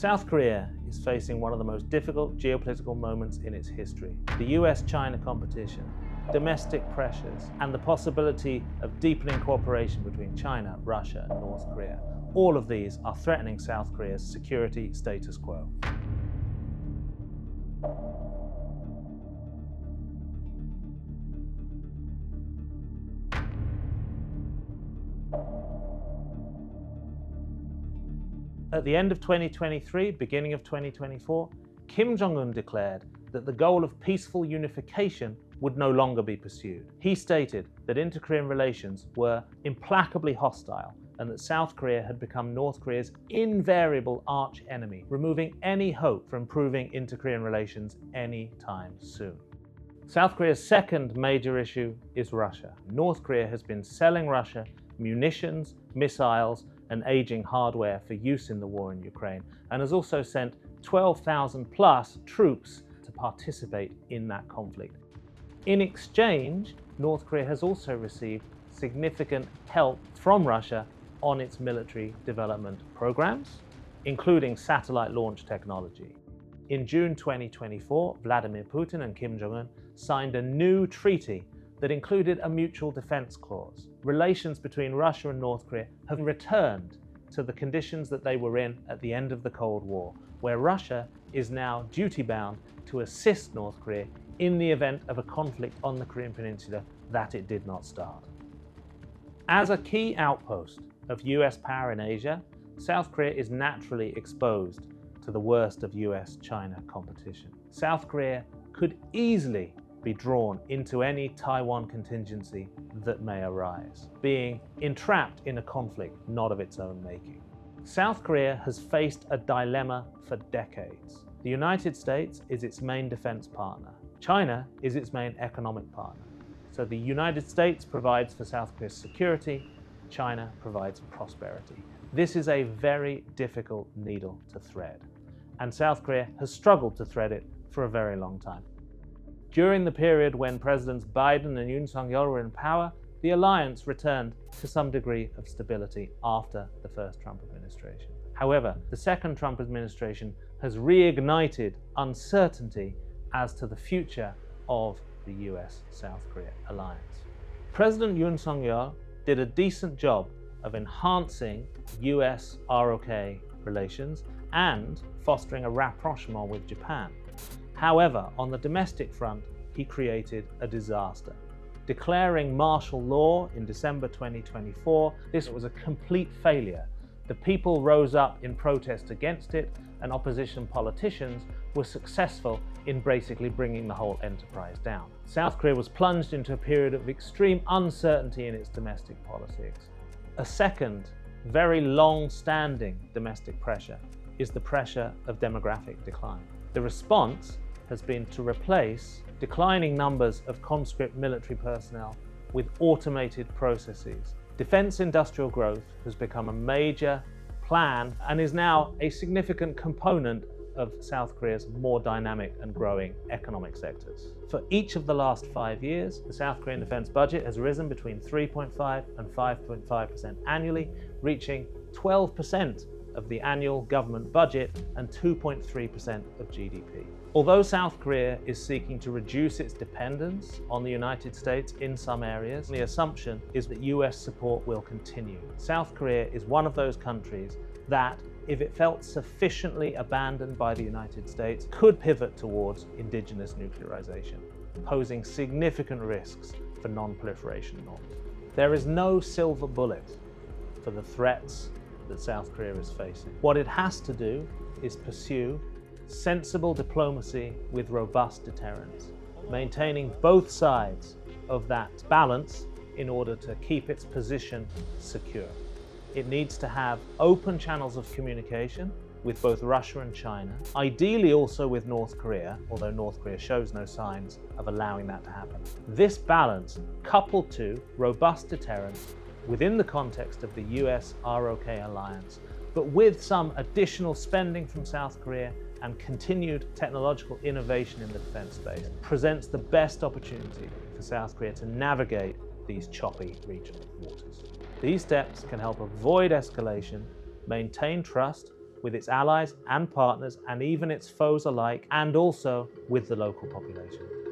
South Korea is facing one of the most difficult geopolitical moments in its history. The U.S.-China competition, domestic pressures, and the possibility of deepening cooperation between China, Russia, and North Korea. All of these are threatening South Korea's security status quo. At the end of 2023, beginning of 2024, Kim Jong-un declared that the goal of peaceful unification would no longer be pursued. He stated that inter-Korean relations were implacably hostile and that South Korea had become North Korea's invariable arch enemy, removing any hope for improving inter-Korean relations anytime soon. South Korea's second major issue is Russia. North Korea has been selling Russia munitions, missiles, and aging hardware for use in the war in Ukraine, and has also sent 12,000 plus troops to participate in that conflict. In exchange, North Korea has also received significant help from Russia on its military development programs, including satellite launch technology. In June 2024, Vladimir Putin and Kim Jong-un signed a new treaty that included a mutual defense clause. Relations between Russia and North Korea have returned to the conditions that they were in at the end of the Cold War, where Russia is now duty-bound to assist North Korea in the event of a conflict on the Korean Peninsula that it did not start. As a key outpost of US power in Asia, South Korea is naturally exposed to the worst of US-China competition. South Korea could easily be drawn into any Taiwan contingency that may arise, being entrapped in a conflict not of its own making. South Korea has faced a dilemma for decades. The United States is its main defense partner. China is its main economic partner. So the United States provides for South Korea's security, China provides prosperity. This is a very difficult needle to thread, and South Korea has struggled to thread it for a very long time. During the period when Presidents Biden and Yoon Suk-yeol were in power, the alliance returned to some degree of stability after the first Trump administration. However, the second Trump administration has reignited uncertainty as to the future of the US-South Korea alliance. President Yoon Suk-yeol did a decent job of enhancing US-ROK relations and fostering a rapprochement with Japan. However, on the domestic front, he created a disaster. Declaring martial law in December 2024, this was a complete failure. The people rose up in protest against it, and opposition politicians were successful in basically bringing the whole enterprise down. South Korea was plunged into a period of extreme uncertainty in its domestic politics. A second, very long-standing domestic pressure is the pressure of demographic decline. The response has been to replace declining numbers of conscript military personnel with automated processes. Defense industrial growth has become a major plan and is now a significant component of South Korea's more dynamic and growing economic sectors. For each of the last 5 years, the South Korean defense budget has risen between 3.5% and 5.5% annually, reaching 12% of the annual government budget and 2.3% of GDP. Although South Korea is seeking to reduce its dependence on the United States in some areas, the assumption is that US support will continue. South Korea is one of those countries that, if it felt sufficiently abandoned by the United States, could pivot towards indigenous nuclearization, posing significant risks for non-proliferation norms. There is no silver bullet for the threats that South Korea is facing. What it has to do is pursue sensible diplomacy with robust deterrence, maintaining both sides of that balance in order to keep its position secure. It needs to have open channels of communication with both Russia and China, ideally also with North Korea, although North Korea shows no signs of allowing that to happen. This balance, coupled to robust deterrence within the context of the US-ROK alliance, but with some additional spending from South Korea and continued technological innovation in the defense space, presents the best opportunity for South Korea to navigate these choppy regional waters. These steps can help avoid escalation, maintain trust, with its allies and partners and even its foes alike, and also with the local population.